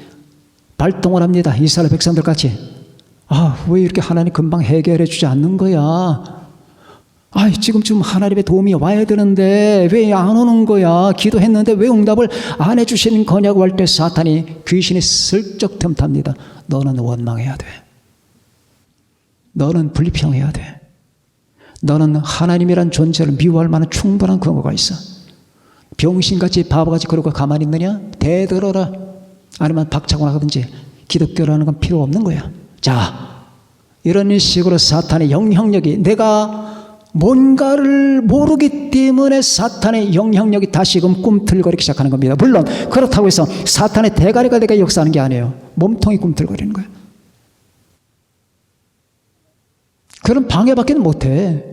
발동을 합니다. 이스라엘 백성들 같이. 왜 이렇게 하나님 금방 해결해 주지 않는 거야? 지금쯤 하나님의 도움이 와야 되는데 왜 안 오는 거야? 기도했는데 왜 응답을 안 해주시는 거냐고 할 때 사탄이 귀신이 슬쩍 틈탑니다. 너는 원망해야 돼. 너는 불평해야 돼. 너는 하나님이란 존재를 미워할 만한 충분한 근거가 있어. 병신같이 바보같이 그러고 가만히 있느냐? 대들어라. 아니면 박차고 나가든지. 기독교라는 건 필요 없는 거야. 자, 이런 식으로 사탄의 영향력이, 내가 뭔가를 모르기 때문에 사탄의 영향력이 다시금 꿈틀거리기 시작하는 겁니다. 물론 그렇다고 해서 사탄의 대가리가 내가 역사하는 게 아니에요. 몸통이 꿈틀거리는 거예요. 그런 방해밖에 못해.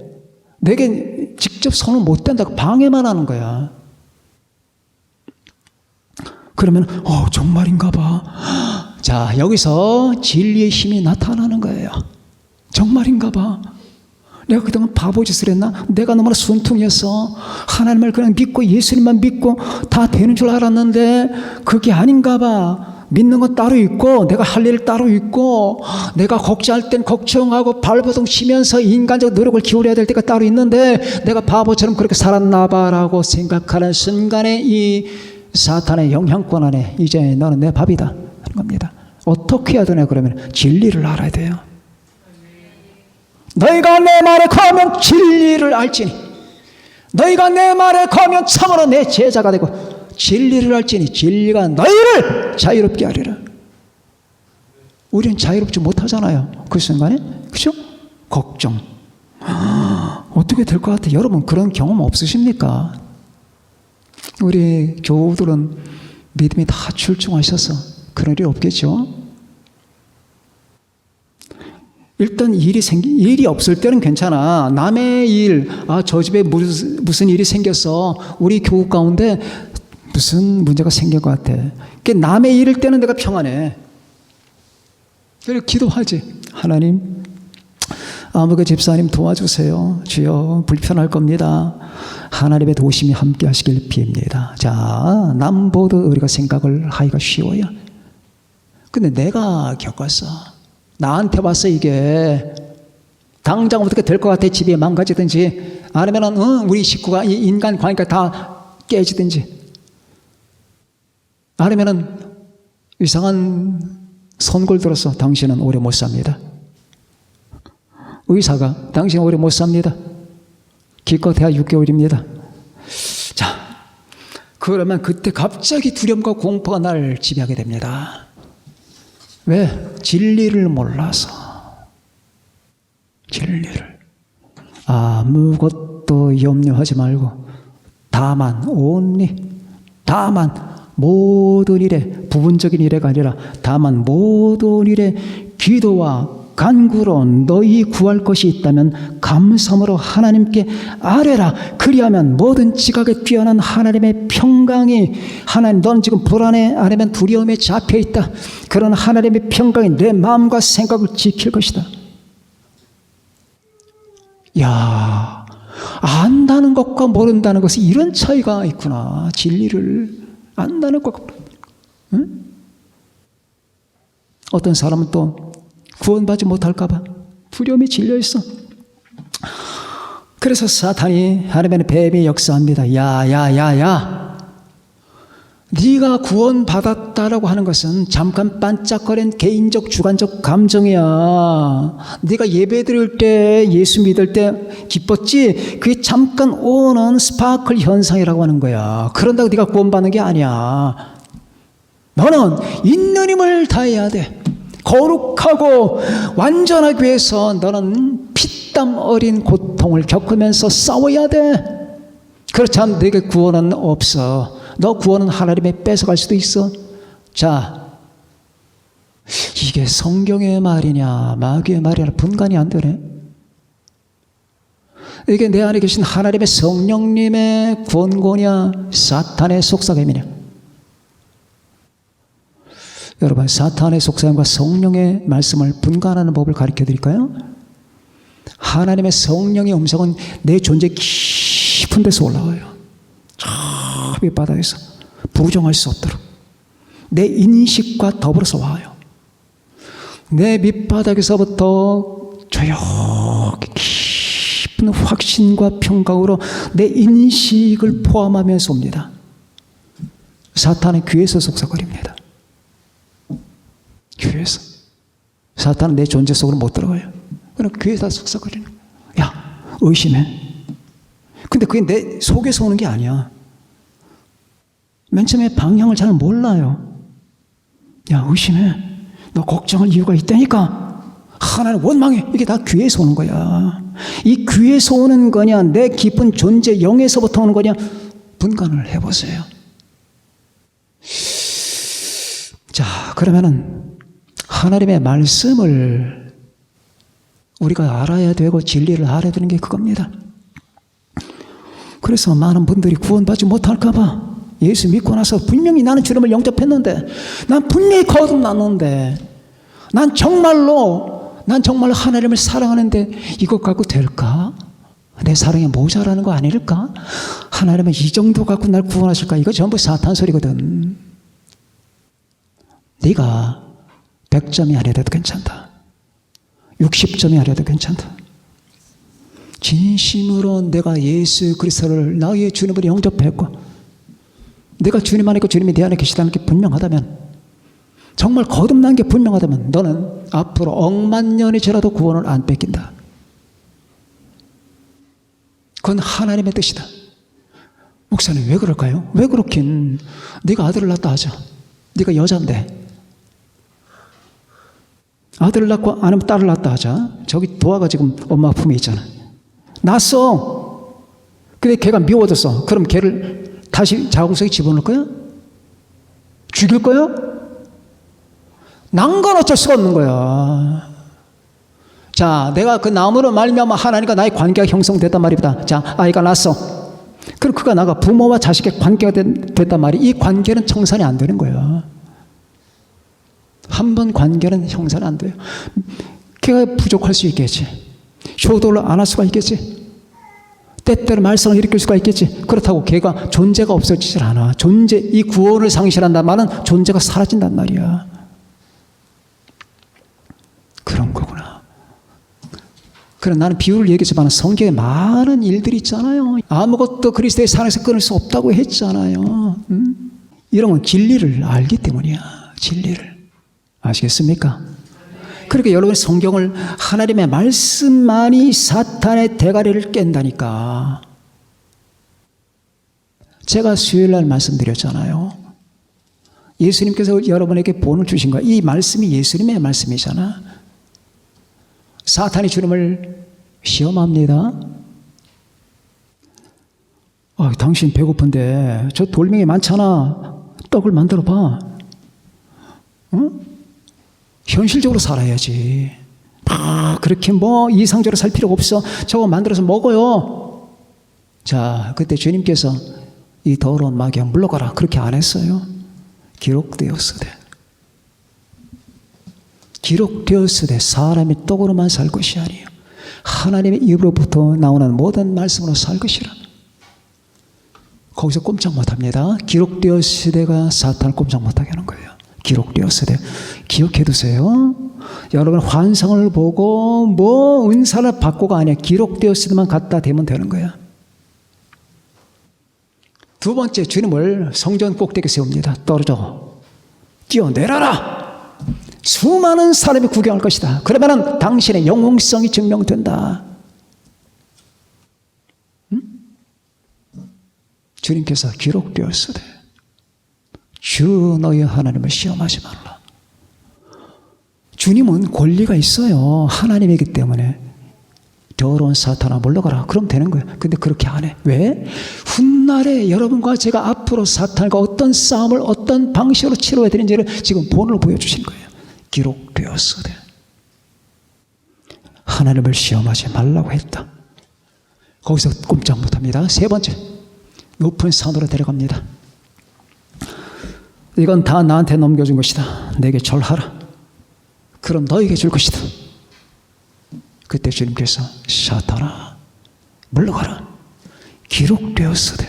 내게 직접 손을 못 댄다고 방해만 하는 거야. 그러면 정말인가 봐. 자, 여기서 진리의 힘이 나타나는 거예요. 정말인가 봐. 내가 그동안 바보짓을 했나? 내가 너무나 순통이었어. 하나님을 그냥 믿고 예수님만 믿고 다 되는 줄 알았는데 그게 아닌가 봐. 믿는 건 따로 있고 내가 할 일 따로 있고 내가 걱정할 땐 걱정하고 발버둥 치면서 인간적 노력을 기울여야 될 때가 따로 있는데 내가 바보처럼 그렇게 살았나 봐라고 생각하는 순간에 이 사탄의 영향권 안에 이제 너는 내 밥이다 하는 겁니다. 어떻게 해야 되냐? 그러면 진리를 알아야 돼요. 너희가 내 말에 거하면 진리를 알지니 너희가 내 말에 거하면 참으로 내 제자가 되고 진리를 알지니 진리가 너희를 자유롭게 하리라. 우리는 자유롭지 못하잖아요. 그 순간에. 그렇죠? 걱정. 어떻게 될 것 같아? 여러분 그런 경험 없으십니까? 우리 교우들은 믿음이 다 출중하셔서 그런 일이 없겠죠. 일단 일이 없을 때는 괜찮아. 남의 일, 저 집에 무슨 일이 생겼어. 우리 교우 가운데 무슨 문제가 생긴 것 같아. 그러니까 남의 일일 때는 내가 평안해. 그리고 기도하지. 하나님, 아무개 집사님 도와주세요. 주여, 불편할 겁니다. 하나님의 도우심이 함께 하시길 빕니다. 자, 남보다 우리가 생각을 하기가 쉬워요. 근데 내가 겪었어. 나한테 왔어 이게. 당장 어떻게 될 것 같아. 집이 망가지든지 아니면 우리 식구가 인간 관계가 다 깨지든지 아니면 이상한 선골 들어서 당신은 오래 못 삽니다. 의사가 당신 오래 못 삽니다. 기껏해야 6개월입니다. 자, 그러면 그때 갑자기 두려움과 공포가 나를 지배하게 됩니다. 왜? 진리를 몰라서. 진리를. 아무것도 염려하지 말고 다만 모든 일에, 부분적인 일에가 아니라 다만 모든 일에 기도와 간구로 너희 구할 것이 있다면 감사함으로 하나님께 아뢰라. 그리하면 모든 지각에 뛰어난 하나님의 평강이, 하나님 너는 지금 불안해 아니면 두려움에 잡혀있다. 그런 하나님의 평강이 내 마음과 생각을 지킬 것이다. 야, 안다는 것과 모른다는 것이 이런 차이가 있구나. 진리를 안다는 것과. 응? 어떤 사람은 또 구원받지 못할까 봐 두려움이 질려있어. 그래서 사탄이 하나님의 뱀이 역사합니다. 야, 네가 구원받았다라고 하는 것은 잠깐 반짝거린 개인적 주관적 감정이야. 네가 예배 드릴 때, 예수 믿을 때 기뻤지? 그게 잠깐 오는 스파클 현상이라고 하는 거야. 그런다고 네가 구원받는 게 아니야. 너는 있는 힘을 다해야 돼. 거룩하고 완전하기 위해서 너는 피땀 어린 고통을 겪으면서 싸워야 돼. 그렇지 않으면 네게 구원은 없어. 너 구원은 하나님의 뺏어갈 수도 있어. 자, 이게 성경의 말이냐 마귀의 말이냐 분간이 안 되네. 이게 내 안에 계신 하나님의 성령님의 권고냐 사탄의 속삭임이냐. 여러분, 사탄의 속삭임과 성령의 말씀을 분간하는 법을 가르쳐 드릴까요? 하나님의 성령의 음성은 내 존재 깊은 데서 올라와요. 저 밑바닥에서 부정할 수 없도록 내 인식과 더불어서 와요. 내 밑바닥에서부터 조용히 깊은 확신과 평강으로 내 인식을 포함하면서 옵니다. 사탄은 귀에서 속삭거립니다. 귀에서. 사탄은 내 존재 속으로 못 들어가요. 그럼 귀에다 속삭거리는 거야. 야, 의심해. 근데 그게 내 속에서 오는 게 아니야. 맨 처음에 방향을 잘 몰라요. 야, 의심해. 너 걱정할 이유가 있다니까. 하나님 원망해. 이게 다 귀에서 오는 거야. 이 귀에서 오는 거냐, 내 깊은 존재 영에서부터 오는 거냐, 분간을 해보세요. 자, 그러면은 하나님의 말씀을 우리가 알아야 되고 진리를 알아야 되는 게 그겁니다. 그래서 많은 분들이 구원받지 못할까 봐 예수 믿고 나서 분명히 나는 주님을 영접했는데, 난 분명히 거듭났는데, 난 정말로 하나님을 사랑하는데 이것 갖고 될까? 내 사랑이 모자라는 거 아닐까? 하나님은 이 정도 갖고 날 구원하실까? 이거 전부 사탄 소리거든. 네가 100점이 아니라도 괜찮다. 60점이 아니라도 괜찮다. 진심으로 내가 예수 그리스도를 나의 주님으로 영접했고 내가 주님 안에 있고 주님이 내 안에 계시다는 게 분명하다면, 정말 거듭난 게 분명하다면 너는 앞으로 억만 년이 지나도 구원을 안 뺏긴다. 그건 하나님의 뜻이다. 목사님 왜 그럴까요? 왜 그렇긴. 네가 아들을 낳았다 하자. 네가 여자인데 아들을 낳고 아니면 딸을 낳았다 하자. 저기 도화가 지금 엄마 품에 있잖아. 낳았어. 근데 걔가 미워졌어. 그럼 걔를 다시 자궁속에 집어넣을 거야? 죽일 거야? 난 건 어쩔 수가 없는 거야. 자, 내가 그 나무로 말미암아 하나님과 나의 관계가 형성됐단 말입니다. 자, 아이가 낳았어. 그럼 그가 나가 부모와 자식의 관계가 됐단 말이야. 이 관계는 청산이 안 되는 거야. 한 번 관계는 형성이 안 돼요. 걔가 부족할 수 있겠지. 효도를 안 할 수가 있겠지. 때때로 말썽을 일으킬 수가 있겠지. 그렇다고 걔가 존재가 없어지질 않아. 이 구원을 상실한단 말은 존재가 사라진단 말이야. 그런 거구나. 그래, 나는 비유를 얘기했지만 성경에 많은 일들이 있잖아요. 아무것도 그리스도의 사랑에서 끊을 수 없다고 했잖아요. 이런 건 진리를 알기 때문이야. 진리를. 아시겠습니까? 그러니까 여러분, 성경을, 하나님의 말씀만이 사탄의 대가리를 깬다니까. 제가 수요일날 말씀드렸잖아요. 예수님께서 여러분에게 본을 주신 거야. 이 말씀이 예수님의 말씀이잖아. 사탄이 주님을 시험합니다. 당신 배고픈데 저 돌멩이 많잖아. 떡을 만들어 봐. 응? 현실적으로 살아야지. 그렇게 이상적으로 살 필요가 없어. 저거 만들어서 먹어요. 자, 그때 주님께서 이 더러운 마귀야 물러가라. 그렇게 안 했어요. 기록되었으되 사람이 떡으로만 살 것이 아니에요. 하나님의 입으로부터 나오는 모든 말씀으로 살 것이라. 거기서 꼼짝 못합니다. 기록되었으되가 사탄을 꼼짝 못하게 하는 거예요. 기록되었으되. 기억해 두세요. 여러분, 환상을 보고 은사를 받고가 아니야. 기록되었으되만 갖다 대면 되는 거야. 두 번째, 주님을 성전 꼭대기에 세웁니다. 떨어져 뛰어내려라. 수많은 사람이 구경할 것이다. 그러면 당신의 영웅성이 증명된다. 주님께서 기록되었으되 주 너희 하나님을 시험하지 말라. 주님은 권리가 있어요. 하나님이기 때문에. 더러운 사탄아 물러가라. 그럼 되는 거예요. 근데 그렇게 안 해. 왜? 훗날에 여러분과 제가 앞으로 사탄과 어떤 싸움을 어떤 방식으로 치러야 되는지를 지금 본으로 보여주신 거예요. 기록되었으되 하나님을 시험하지 말라고 했다. 거기서 꼼짝 못합니다. 세 번째, 높은 산으로 데려갑니다. 이건 다 나한테 넘겨준 것이다. 내게 절하라. 그럼 너에게 줄 것이다. 그때 주님께서 사탄아 물러가라. 기록되었으되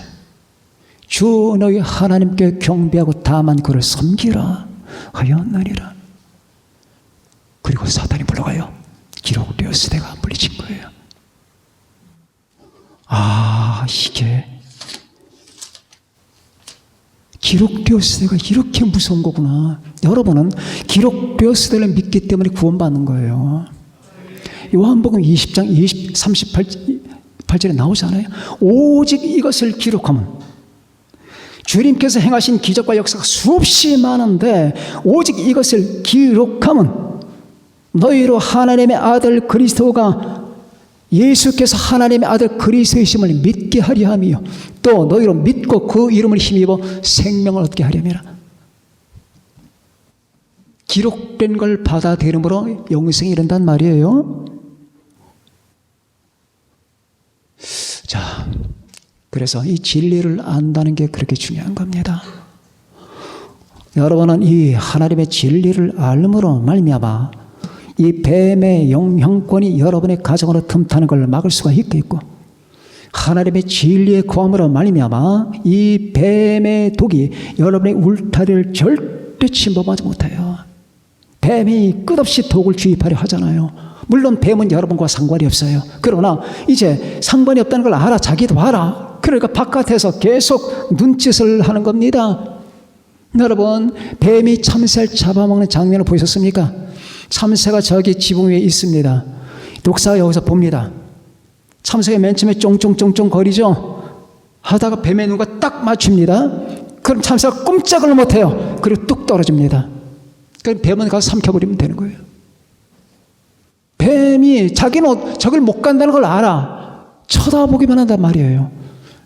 주 너희 하나님께 경배하고 다만 그를 섬기라 하였느니라. 그리고 사탄이 물러가요. 기록되었으되가 물리친 거예요. 아, 이게 기록되었으되가 이렇게 무서운 거구나. 여러분은 기록되었으되를 믿기 때문에 구원받는 거예요. 요한복음 20장 38절에 나오잖아요. 오직 이것을 기록하면, 주님께서 행하신 기적과 역사가 수없이 많은데 오직 이것을 기록하면 너희로 하나님의 아들 그리스도가, 예수께서 하나님의 아들 그리스도이심을 믿게 하려 하며 또 너희로 믿고 그 이름을 힘입어 생명을 얻게 하려니라. 기록된 걸 받아들임으로 영생이 이른단 말이에요. 자, 그래서 이 진리를 안다는 게 그렇게 중요한 겁니다. 여러분은 이 하나님의 진리를 알므로 말미암아 이 뱀의 영향권이 여러분의 가정으로 틈타는 걸 막을 수가 있겠고, 하나님의 진리의 구함으로 말미암아 이 뱀의 독이 여러분의 울타리를 절대 침범하지 못해요. 뱀이 끝없이 독을 주입하려 하잖아요. 물론 뱀은 여러분과 상관이 없어요. 그러나 이제 상관이 없다는 걸 알아. 자기도 알아. 그러니까 바깥에서 계속 눈짓을 하는 겁니다. 여러분, 뱀이 참새를 잡아먹는 장면을 보셨습니까? 참새가 저기 지붕 위에 있습니다. 독사가 여기서 봅니다. 참새가 맨 처음에 쫑쫑쫑쫑 거리죠. 하다가 뱀의 눈과 딱 맞춥니다. 그럼 참새가 꼼짝을 못해요. 그리고 뚝 떨어집니다. 그럼 뱀은 가서 삼켜버리면 되는 거예요. 뱀이 자기는 저걸 못 간다는 걸 알아. 쳐다보기만 한단 말이에요.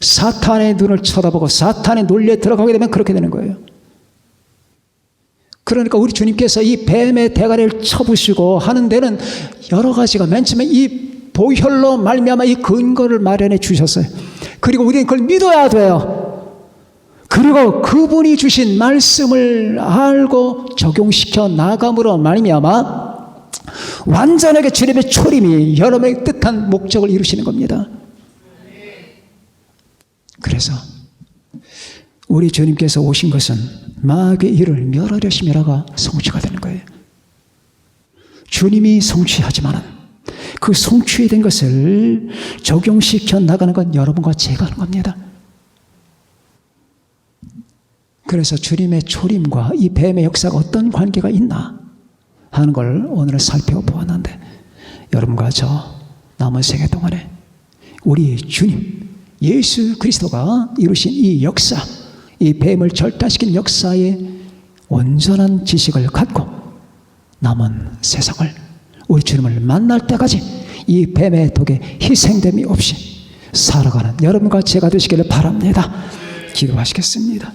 사탄의 눈을 쳐다보고 사탄의 논리에 들어가게 되면 그렇게 되는 거예요. 그러니까 우리 주님께서 이 뱀의 대가리를 쳐부시고 하는 데는 여러 가지가, 맨 처음에 이 보혈로 말미암아 이 근거를 마련해 주셨어요. 그리고 우리는 그걸 믿어야 돼요. 그리고 그분이 주신 말씀을 알고 적용시켜 나감으로 말미암아 완전하게 주님의 초림이 여러분의 뜻한 목적을 이루시는 겁니다. 그래서 우리 주님께서 오신 것은 마귀의 일을 멸하려 심이라가 성취가 되는 거예요. 주님이 성취하지만 그 성취된 것을 적용시켜 나가는 건 여러분과 제가 하는 겁니다. 그래서 주님의 초림과 이 뱀의 역사가 어떤 관계가 있나 하는 걸 오늘 살펴보았는데, 여러분과 저 남은 생애 동안에 우리 주님 예수 그리스도가 이루신 이 역사, 이 뱀을 절단시킨 역사의 온전한 지식을 갖고 남은 세상을 우리 주님을 만날 때까지 이 뱀의 독에 희생됨이 없이 살아가는 여러분과 제가 되시기를 바랍니다. 기도하시겠습니다.